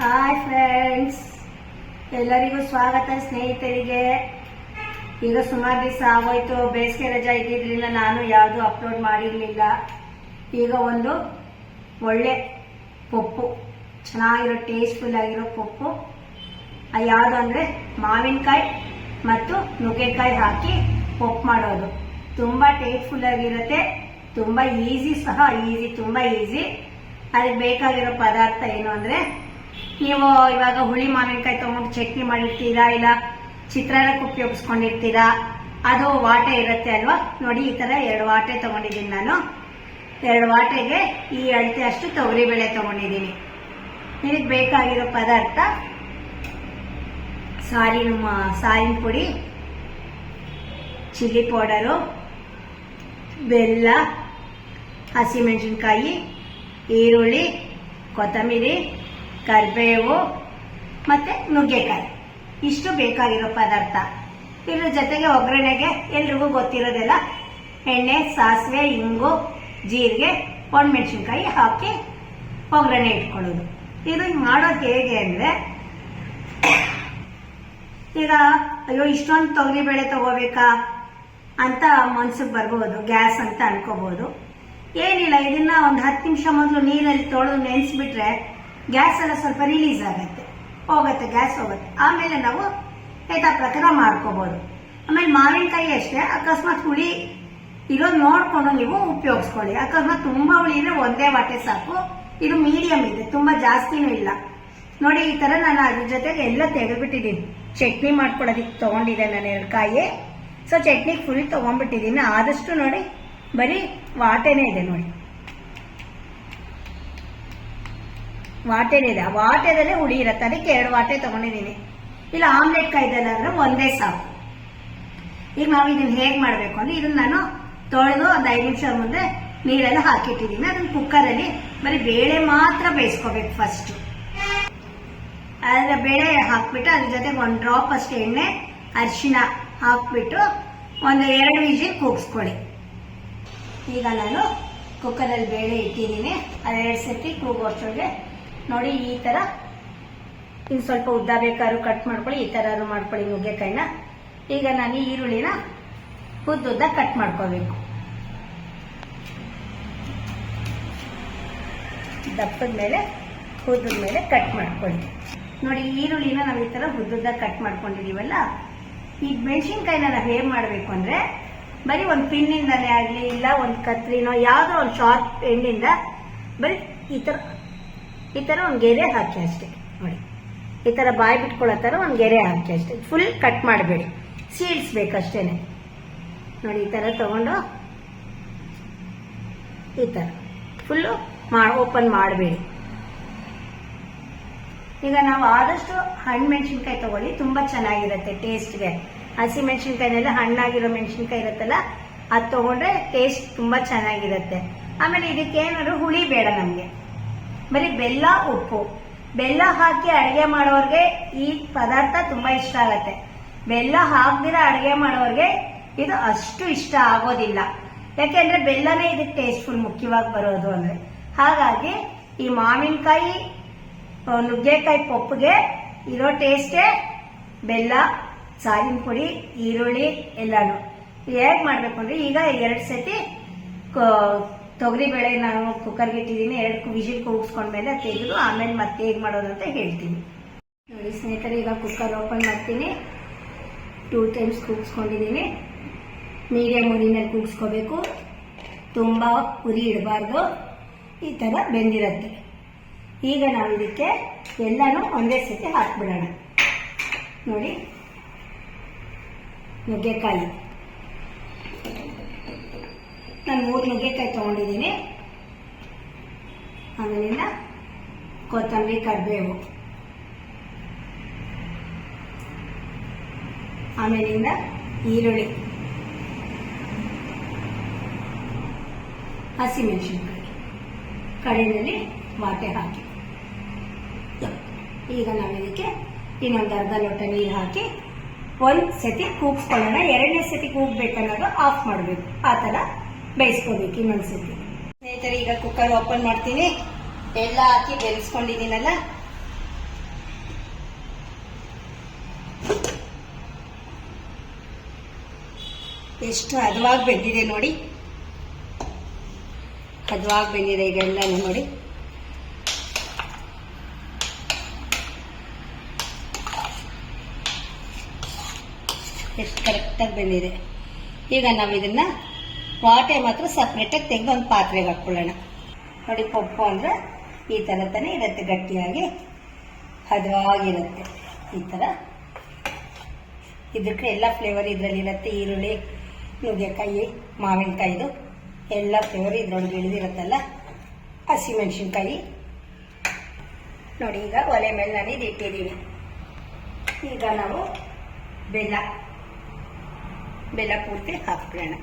Hi friends, ಎಲ್ಲರಿಗೂ ಸ್ವಾಗತ. ಸ್ನೇಹಿತರಿಗೆ ಈಗ ಸುಮಾರು ದಿವಸ ಆಗೋಯ್ತು, ಬೇಸಿಗೆ ರಜಾ ಇದ್ದಿದ್ರಿಂದ ನಾನು ಯಾವುದು ಅಪ್ಲೋಡ್ ಮಾಡಿರಲಿಲ್ಲ. ಈಗ ಒಂದು ಒಳ್ಳೆ ಪಪ್ಪು, ಚೆನ್ನಾಗಿರೋ ಟೇಸ್ಟ್ಫುಲ್ ಆಗಿರೋ ಪಪ್ಪು, ಯಾವುದು ಅಂದರೆ ಮಾವಿನಕಾಯಿ ಮತ್ತು ನುಗ್ಗೆಕಾಯಿ ಹಾಕಿ ಪಪ್ಪು ಮಾಡೋದು. ತುಂಬ ಟೇಸ್ಟ್ಫುಲ್ ಆಗಿರುತ್ತೆ, ತುಂಬ ಈಸಿ ಸಹ, ತುಂಬ ಈಸಿ. ಅದಕ್ಕೆ ಬೇಕಾಗಿರೋ ಪದಾರ್ಥ ಏನು ಅಂದರೆ, ನೀವು ಇವಾಗ ಹುಳಿ ಮಾವಿನಕಾಯಿ ತಗೊಂಡು ಚಟ್ನಿ ಮಾಡಿರ್ತೀರಾ, ಇಲ್ಲ ಚಿತ್ರಾನ್ನಕ್ಕೆ ಉಪಯೋಗಿಸ್ಕೊಂಡಿರ್ತೀರಾ, ಅದು ವಾಟೆ ಇರುತ್ತೆ ಅಲ್ವಾ. ನೋಡಿ, ಈ ಥರ 2 ವಾಟೆ ತಗೊಂಡಿದ್ದೀನಿ ನಾನು. 2 ವಾಟೆಗೆ ಈ ಅಳತೆ ಅಷ್ಟು ತೊಗರಿಬೇಳೆ ತಗೊಂಡಿದ್ದೀನಿ. ಇದಕ್ಕೆ ಬೇಕಾಗಿರೋ ಪದಾರ್ಥ ಸಾರಿನ ಪುಡಿ, ಚಿಲ್ಲಿ ಪೌಡರು, ಬೆಲ್ಲ, ಹಸಿಮೆಣಸಿನ್ಕಾಯಿ, ಈರುಳ್ಳಿ, ಕೊತ್ತಂಬರಿ, ಕರಿಬೇವು ಮತ್ತೆ ನುಗ್ಗೆಕಾಯಿ. ಇಷ್ಟು ಬೇಕಾಗಿರೋ ಪದಾರ್ಥ. ಇದ್ರ ಜೊತೆಗೆ ಒಗ್ಗರಣೆಗೆ ಎಲ್ರಿಗೂ ಗೊತ್ತಿರೋದೆಲ್ಲ ಎಣ್ಣೆ, ಸಾಸಿವೆ, ಇಂಗು, ಜೀರಿಗೆ, ಒಣಮೆಣಸಿನ್ಕಾಯಿ ಹಾಕಿ ಒಗ್ಗರಣೆ ಇಟ್ಕೊಳ್ಳೋದು. ಇದು ಮಾಡೋದು ಹೇಗೆ ಅಂದರೆ, ಈಗ ಅಯ್ಯೋ ಇಷ್ಟೊಂದು ತೊಗರಿಬೇಳೆ ತಗೋಬೇಕಾ ಅಂತ ಮನ್ಸಿಗೆ ಬರ್ಬೋದು, ಗ್ಯಾಸ್ ಅಂತ ಅನ್ಕೋಬಹುದು. ಏನಿಲ್ಲ, ಇದನ್ನ ಒಂದು 10 ನಿಮಿಷ ಮೊದಲು ನೀರಲ್ಲಿ ತೊಳೆದು ನೆನೆಸ್ಬಿಟ್ರೆ ಗ್ಯಾಸ್ ಎಲ್ಲ ಸ್ವಲ್ಪ ರಿಲೀಸ್ ಹೋಗುತ್ತೆ, ಗ್ಯಾಸ್ ಹೋಗುತ್ತೆ. ಆಮೇಲೆ ನಾವು ಯಥಾ ಪ್ರಕಾರ ಮಾಡ್ಕೋಬಹುದು. ಆಮೇಲೆ ಮಾವಿನಕಾಯಿ ಅಷ್ಟೇ, ಅಕಸ್ಮಾತ್ ಹುಳಿ ಇರೋದು ನೋಡ್ಕೊಂಡು ನೀವು ಉಪಯೋಗಿಸ್ಕೊಳ್ಳಿ. ಅಕಸ್ಮಾತ್ ತುಂಬಾ ಹುಳಿ ಇದ್ರೆ ಒಂದೇ ವಾಟೆ ಸಾಕು. ಇದು ಮೀಡಿಯಂ ಇದೆ, ತುಂಬಾ ಜಾಸ್ತಿನೂ ಇಲ್ಲ. ನೋಡಿ, ಈ ತರ ನಾನು ಅದ್ರ ಜೊತೆಗೆ ಎಲ್ಲ ತೆಗೆದ್ಬಿಟ್ಟಿದ್ದೀನಿ. ಚಟ್ನಿ ಮಾಡ್ಕೊಡೋದಿಕ್ಕೆ ತಗೊಂಡಿದ್ದೆ ನಾನು 2 ಕಾಯಿ. ಸೊ ಚಟ್ನಿಗೆ ಫುಲ್ ತಗೊಂಡ್ಬಿಟ್ಟಿದ್ದೀನಿ. ಆದಷ್ಟು ನೋಡಿ ಬರೀ ವಾಟೆನೇ ಇದೆ, ನೋಡಿ ವಾಟೆನೇ ಇದೆ. ಆ ವಾಟೆದಲ್ಲೇ ಹುಳಿ ಇರುತ್ತೆ, ಅದಕ್ಕೆ 2 ವಾಟೆ ತಗೊಂಡಿದ್ದೀನಿ. ಇಲ್ಲ ಆಮ್ಲೆಟ್ ಕಾಯ್ದಲ್ಲಾದ್ರೆ ಒಂದೇ ಸಾಕು. ಈಗ ನಾವು ಇದನ್ನ ಹೇಗೆ ಮಾಡಬೇಕು ಅಂದ್ರೆ, ಇದನ್ನ ನಾನು ತೊಳೆದು ಒಂದು 5 ನಿಮಿಷ ಮುಂದೆ ನೀರೆಲ್ಲ ಹಾಕಿಟ್ಟಿದ್ದೀನಿ. ಅದನ್ನ ಕುಕ್ಕರಲ್ಲಿ ಬರೀ ಬೇಳೆ ಮಾತ್ರ ಬೇಯಿಸ್ಕೋಬೇಕು. ಫಸ್ಟ್ ಅದರ ಬೇಳೆ ಹಾಕ್ಬಿಟ್ಟು ಅದ್ರ ಜೊತೆಗೆ 1 ಡ್ರಾಪ್ ಅಷ್ಟು ಎಣ್ಣೆ, ಅರಿಶಿನ ಹಾಕ್ಬಿಟ್ಟು ಒಂದು 2 ವಿಜಿಲ್ ಕೂಗಿಸ್ಕೊಳ್ಳಿ. ಈಗ ನಾನು ಕುಕ್ಕರಲ್ಲಿ ಬೇಳೆ ಇಟ್ಟಿದ್ದೀನಿ. ಅದು 2 ಸತಿ ಕೂಗೋಷ್ಟೊಳಗೆ ನೋಡಿ ಈ ತರ, ಇನ್ನು ಸ್ವಲ್ಪ ಉದ್ದ ಬೇಕಾದ್ರೂ ಕಟ್ ಮಾಡ್ಕೊಳ್ಳಿ, ಈ ತರ ಮಾಡ್ಕೊಳ್ಳಿ ನುಗ್ಗೆಕಾಯಿನ. ಈಗ ನಾನು ಈರುಳ್ಳಿನ ಉದ್ದ ಕಟ್ ಮಾಡ್ಕೋಬೇಕು. ದಪ್ಪದ ಮೇಲೆ ಉದ್ದದ ಮೇಲೆ ಕಟ್ ಮಾಡ್ಕೊಳ್ಳಿ. ನೋಡಿ, ಈರುಳ್ಳಿನ ನಾವು ಈ ತರ ಉದ್ದ ಕಟ್ ಮಾಡ್ಕೊಂಡಿದೀವಲ್ಲ, ಈ ಮೆಣಸಿನ್ಕಾಯಿನ ನಾವು ಹೇಗೆ ಮಾಡಬೇಕು ಅಂದ್ರೆ, ಬರೀ ಒಂದು ಪಿನ್ನಿಂದಾನೇ ಆಗಲಿ, ಇಲ್ಲ ಒಂದು ಕತ್ರಿನೋ ಯಾವುದೋ ಒಂದು ಶಾರ್ಪ್ ಎಂಡಿಂದ ಬರೀ ಈ ತರ ಒಂದು ಗೆರೆ ಹಾಕಿ ಅಷ್ಟೇ. ನೋಡಿ, ಈ ತರ ಬಾಯಿ ಬಿಟ್ಕೊಳ್ಳೋ ತರ ಒಂದು ಗೆರೆ ಹಾಕಿ ಅಷ್ಟೇ. ಫುಲ್ ಕಟ್ ಮಾಡಬೇಡಿ, ಸೀಳ್ಸ್ಬೇಕಷ್ಟೇನೆ. ನೋಡಿ, ಈ ತರ ತಗೊಂಡು ಈ ತರ ಫುಲ್ಲು ಓಪನ್ ಮಾಡಬೇಡಿ. ಈಗ ನಾವು ಆದಷ್ಟು ಹಣ್ಣು ಮೆಣಸಿನ್ಕಾಯಿ ತಗೊಳ್ಳಿ, ತುಂಬಾ ಚೆನ್ನಾಗಿರುತ್ತೆ ಟೇಸ್ಟ್ಗೆ. ಹಸಿ ಮೆಣಸಿನ್ಕಾಯಿನೆಲ್ಲ ಹಣ್ಣಾಗಿರೋ ಮೆಣಸಿನ್ಕಾಯಿ ಇರುತ್ತಲ್ಲ, ಅದು ತಗೊಂಡ್ರೆ ಟೇಸ್ಟ್ ತುಂಬಾ ಚೆನ್ನಾಗಿರುತ್ತೆ. ಆಮೇಲೆ ಇದಕ್ಕೆ ಏನಾದ್ರು ಹುಳಿ ಬೇಡ ನಮ್ಗೆ, ಬರೀ ಬೆಲ್ಲ, ಉಪ್ಪು, ಬೆಲ್ಲ ಹಾಕಿ ಅಡುಗೆ ಮಾಡೋರ್ಗೆ ಈ ಪದಾರ್ಥ ತುಂಬಾ ಇಷ್ಟ ಆಗತ್ತೆ. ಬೆಲ್ಲ ಹಾಕ್ದಿರ ಅಡುಗೆ ಮಾಡೋರ್ಗೆ ಇದು ಅಷ್ಟು ಇಷ್ಟ ಆಗೋದಿಲ್ಲ. ಯಾಕೆಂದ್ರೆ ಬೆಲ್ಲನೇ ಇದಕ್ಕೆ ಟೇಸ್ಟ್ಫುಲ್ ಮುಖ್ಯವಾಗಿ ಬರೋದು ಅಂದ್ರೆ. ಹಾಗಾಗಿ ಈ ಮಾವಿನಕಾಯಿ ನುಗ್ಗೆಕಾಯಿ ಪಪ್ಪುಗೆ ಇರೋ ಟೇಸ್ಟೇ ಬೆಲ್ಲ, ಸಾರಿನ ಪುಡಿ, ಈರುಳ್ಳಿ ಎಲ್ಲಾನು. ಹೇಗೆ ಮಾಡ್ಬೇಕು ಅಂದ್ರೆ, ಈಗ 2 ಸತಿ ತೊಗರಿಬೇಳೆ ನಾನು ಕುಕ್ಕರ್ಗೆ ಇಟ್ಟಿದ್ದೀನಿ. 2 ವಿಜಿಲ್ ಕೂಗಿಸ್ಕೊಂಡ್ಮೇಲೆ ತೆಗೆದು ಆಮೇಲೆ ಮತ್ತೆ ಹೇಗೆ ಮಾಡೋದು ಅಂತ ಹೇಳ್ತೀನಿ. ನೋಡಿ ಸ್ನೇಹಿತರೆ, ಈಗ ಕುಕ್ಕರ್ ಓಪನ್ ಮಾಡ್ತೀನಿ. 2 ಟೈಮ್ಸ್ ಕೂಗಿಸ್ಕೊಂಡಿದ್ದೀನಿ. ಮೀಡಿಯಂ ಉರಿನಲ್ಲಿ ಕೂಗಿಸ್ಕೋಬೇಕು, ತುಂಬ ಉರಿ ಇಡಬಾರ್ದು. ಈ ಥರ ಬೆಂದಿರುತ್ತೆ. ಈಗ ನಾವು ಇದಕ್ಕೆ ಎಲ್ಲಾನು ಒಂದೇ ಸತಿ ಹಾಕ್ಬಿಡೋಣ. ನೋಡಿ, ನುಗ್ಗೆಕಾಯಿ ನಾನು 3 ನುಗ್ಗೆಕಾಯಿ ತಗೊಂಡಿದ್ದೀನಿ. ಆಮೇಲಿಂದ ಕೊತ್ತಂಬರಿ, ಕರಿಬೇವು, ಆಮೇಲಿಂದ ಈರುಳ್ಳಿ, ಹಸಿಮೆಣಸಿನ್ಕಾಯಿ ಕಡೆಯಲ್ಲಿ ವಾಟೆ ಹಾಕಿ. ಈಗ ನಾವು ಇದಕ್ಕೆ ಇನ್ನೊಂದು ಅರ್ಧ ಲೋಟ ನೀರು ಹಾಕಿ 1 ಸತಿ ಕೂಗಿಸ್ಕೊಳ್ಳೋಣ. 2ನೇ ಸತಿ ಕೂಗ್ಬೇಕನ್ನೋದು ಆಫ್ ಮಾಡಬೇಕು. ಆ ಥರ ಬೇಯಿಸ್ಕೋಬೇಕು ಇನ್ನೊಂದ್ಸತಿ. ಸ್ನೇಹಿತರೆ, ಈಗ ಕುಕ್ಕರ್ ಓಪನ್ ಮಾಡ್ತೀನಿ. ಎಲ್ಲ ಹಾಕಿ ಬೆರೆಸ್ಕೊಂಡಿದ್ದೀನಲ್ಲ, ಎಷ್ಟು ಹದವಾಗಿ ಬೆಂದಿದೆ ನೋಡಿ, ಹದವಾಗಿ ಬೆಂದಿದೆ ಈಗ ಎಲ್ಲನೂ ನೋಡಿ. ಎಷ್ಟು ಕರೆಕ್ಟಾಗಿ ಬೆಂದಿದೆ. ಈಗ ನಾವು ಇದನ್ನ ವಾಟೆ ಮಾತ್ರ ಸಪ್ರೇಟಾಗಿ ತೆಗೆದು ಒಂದು ಪಾತ್ರೆಗೆ ಹಾಕೊಳ್ಳೋಣ. ನೋಡಿ, ಪಪ್ಪು ಅಂದ್ರೆ ಈ ಥರ ತಾನೇ ಇರುತ್ತೆ, ಗಟ್ಟಿಯಾಗಿ ಹದವಾಗಿರುತ್ತೆ ಈ ಥರ. ಇದಕ್ಕೆ ಎಲ್ಲ ಫ್ಲೇವರ್ ಇದರಲ್ಲಿರುತ್ತೆ. ಈರುಳ್ಳಿ, ನುಗ್ಗೆಕಾಯಿ, ಮಾವಿನಕಾಯಿದು ಎಲ್ಲ ಫ್ಲೇವರ್ ಇದ್ರೊಳಗೆ ಇಳಿದಿರುತ್ತಲ್ಲ. ಹಸಿಮೆಣಸಿನ್ಕಾಯಿ ನೋಡಿ. ಈಗ ಒಲೆ ಮೇಲೆ ನಾನು ಇದು ಇಟ್ಟಿದ್ದೀನಿ. ಈಗ ನಾವು ಬೆಲ್ಲ ಪೂರ್ತಿ ಹಾಕ್ಬಿಡೋಣ.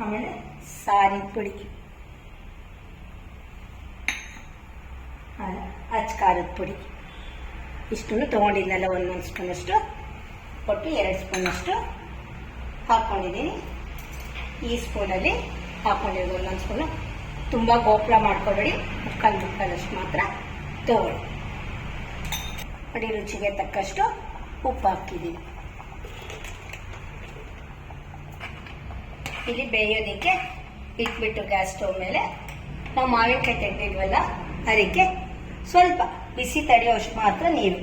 ಆಮೇಲೆ ಸಾರಿನ ಪುಡಿ, ಅಚ್ಚ ಖಾರದ ಪುಡಿ ಇಷ್ಟನ್ನು ತೊಗೊಂಡಿದ್ನಲ್ಲ, ಒಂದೊಂದು ಸ್ಪೂನಷ್ಟು ಒಟ್ಟು 2 ಸ್ಪೂನಷ್ಟು ಹಾಕ್ಕೊಂಡಿದ್ದೀನಿ. ಈ ಸ್ಪೂನಲ್ಲಿ ಹಾಕ್ಕೊಂಡಿರೋದು ಒಂದೊಂದು ಸ್ಪೂನು. ತುಂಬ ಗೋಪುರ ಮಾಡ್ಕೊಬೇಡಿ, ಮುಕ್ಕಾಲಷ್ಟು ಮಾತ್ರ ತಗೊಳ್ಳಿ. ನೋಡಿ, ರುಚಿಗೆ ತಕ್ಕಷ್ಟು ಉಪ್ಪು ಹಾಕಿದ್ದೀನಿ. ಇಲ್ಲಿ ಬೇಯೋದಕ್ಕೆ ಇಟ್ಬಿಟ್ಟು ಗ್ಯಾಸ್ ಸ್ಟವ್ ಮೇಲೆ ನಾವು ಮಾವಿನಕಾಯಿ ತೆಗೆದಿದ್ವಲ್ಲ ಅದಕ್ಕೆ ಸ್ವಲ್ಪ ಬಿಸಿ ತಡೆಯೋಷ್ಟು ಮಾತ್ರ ನೀರು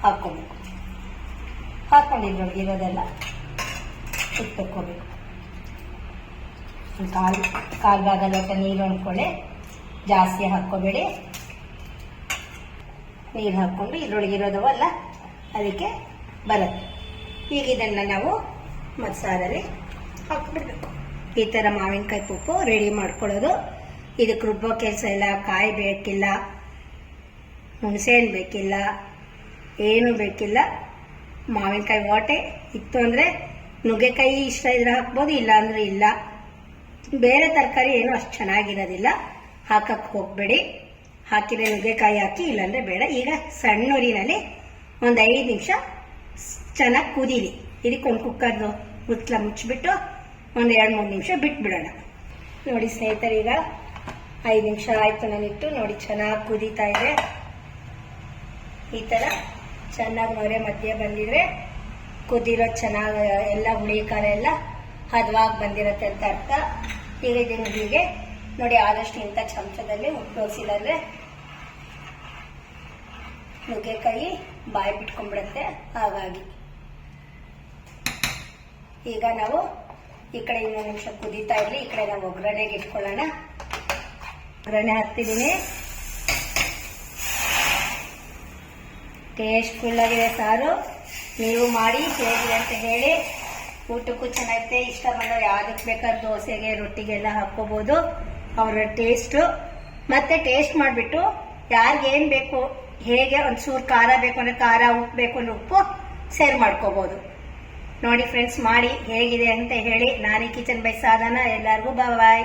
ಹಾಕ್ಕೋಬೇಕು. ಹಾಕ್ಕೊಂಡಿರೋದೆಲ್ಲ ಇಟ್ಕೋಬೇಕು. ಕಾಲು ಭಾಗ ಲೋಟ ನೀರು ಅಂದ್ಕೊಳ್ಳಿ, ಜಾಸ್ತಿ ಹಾಕ್ಕೋಬೇಡಿ. ನೀರು ಹಾಕ್ಕೊಂಡು ಇದ್ರೊಳಗಿರೋದವಲ್ಲ ಅದಕ್ಕೆ ಬರುತ್ತೆ. ಈಗ ಇದನ್ನು ನಾವು ಮಸಾಲಲ್ಲಿ ಹಾಕ್ಬಿಡ್ಬೇಕು. ಈ ಥರ ಮಾವಿನಕಾಯಿ ಪಪ್ಪು ರೆಡಿ ಮಾಡ್ಕೊಳ್ಳೋದು. ಇದಕ್ಕೆ ರುಬ್ಬೋ ಕೆಲಸ ಇಲ್ಲ, ಕಾಯಿ ಬೇಕಿಲ್ಲ, ಹುಣಸೆಹಣ್ಣು ಬೇಕಿಲ್ಲ, ಏನೂ ಬೇಕಿಲ್ಲ. ಮಾವಿನಕಾಯಿ ವಾಟೆ ಇತ್ತು ಅಂದರೆ ನುಗ್ಗೆಕಾಯಿ ಇಷ್ಟ ಇದ್ರೆ ಹಾಕ್ಬೋದು, ಇಲ್ಲ ಅಂದರೆ ಇಲ್ಲ. ಬೇರೆ ತರಕಾರಿ ಏನು ಅಷ್ಟು ಚೆನ್ನಾಗಿರೋದಿಲ್ಲ, ಹಾಕಕ್ಕೆ ಹೋಗಬೇಡಿ. ಹಾಕಿದ್ರೆ ನುಗ್ಗೆಕಾಯಿ ಹಾಕಿ, ಇಲ್ಲಾಂದರೆ ಬೇಡ. ಈಗ ಸಣ್ಣ ಉರಿನಲ್ಲಿ ಒಂದು 5 ನಿಮಿಷ ಚೆನ್ನಾಗಿ ಕುದೀಲಿ. ಇದಕ್ಕೆ ಒಂದು ಕುಕ್ಕರ್ದು ಮುಚ್ಚಳ ಮುಚ್ಚಿಬಿಟ್ಟು ಒಂದು 2-3 ನಿಮಿಷ ಬಿಟ್ಬಿಡೋಣ. ನೋಡಿ ಸ್ನೇಹಿತರೆ, ಈಗ 5 ನಿಮಿಷ ಆಯಿತು ನಾನಿಟ್ಟು. ನೋಡಿ, ಚೆನ್ನಾಗಿ ಕುದೀತಾ ಇದೆ. ಈ ಥರ ಚೆನ್ನಾಗಿ ನೊರೆ ಮಧ್ಯೆ ಬಂದಿದ್ರೆ ಕುದಿರೋ ಚೆನ್ನಾಗಿ ಎಲ್ಲ ಹುಳಿ ಖಾರ ಎಲ್ಲ ಹದವಾಗಿ ಬಂದಿರುತ್ತೆ ಅಂತ ಅರ್ಥ. ಈಗ ಇದನ್ನು ಹೀಗೆ ನೋಡಿ, ಆದಷ್ಟು ಇಂಥ ಚಮಚದಲ್ಲಿ ಉಪಯೋಗಿಸಿದ್ರೆ ನುಗ್ಗೆಕಾಯಿ ಬಾಯಿ ಬಿಟ್ಕೊಂಡ್ಬಿಡುತ್ತೆ. ಹಾಗಾಗಿ ಈಗ ನಾವು ಈ ಕಡೆ 2 ನಿಮಿಷ ಕುದೀತಾ ಇರಲಿ, ಈ ಕಡೆ ನಾವು ಒಗ್ಗರಣೆಗೆ ಇಟ್ಕೊಳ್ಳೋಣ. ಒಗ್ಗರಣೆ ಹಾಕ್ತಿದ್ದೀನಿ. ಟೇಸ್ಟ್ಫುಲ್ ಆಗಿದೆ ಸಾರು. ನೀವು ಮಾಡಿ ಹೇಗಿದೆ ಅಂತ ಹೇಳಿ. ಊಟಕ್ಕೂ ಚೆನ್ನಾಗಿರುತ್ತೆ. ಇಷ್ಟ ಬಂದವ್ರು ಯಾವುದಕ್ಕೆ ಬೇಕಾದ್ರೆ ದೋಸೆಗೆ, ರೊಟ್ಟಿಗೆಲ್ಲ ಹಾಕ್ಕೋಬೋದು. ಅವರ ಟೇಸ್ಟು ಮತ್ತೆ ಟೇಸ್ಟ್ ಮಾಡಿಬಿಟ್ಟು ಯಾರಿಗೇನು ಬೇಕು, ಹೇಗೆ ಒಂಚೂರು ಖಾರ ಬೇಕು ಅಂದರೆ ಖಾರ, ಉಪ್ಪು ಬೇಕು ಅಂದರೆ ಉಪ್ಪು ಸೇರ್ ಮಾಡ್ಕೋಬೋದು. ನೋಡಿ ಫ್ರೆಂಡ್ಸ್, ಮಾಡಿ ಹೇಗಿದೆ ಅಂತ ಹೇಳಿ. ನಾನಿ ಕಿಚನ್ ಬೈ ಸಾಧನ. ಎಲ್ಲರಿಗೂ ಬಾಯ್.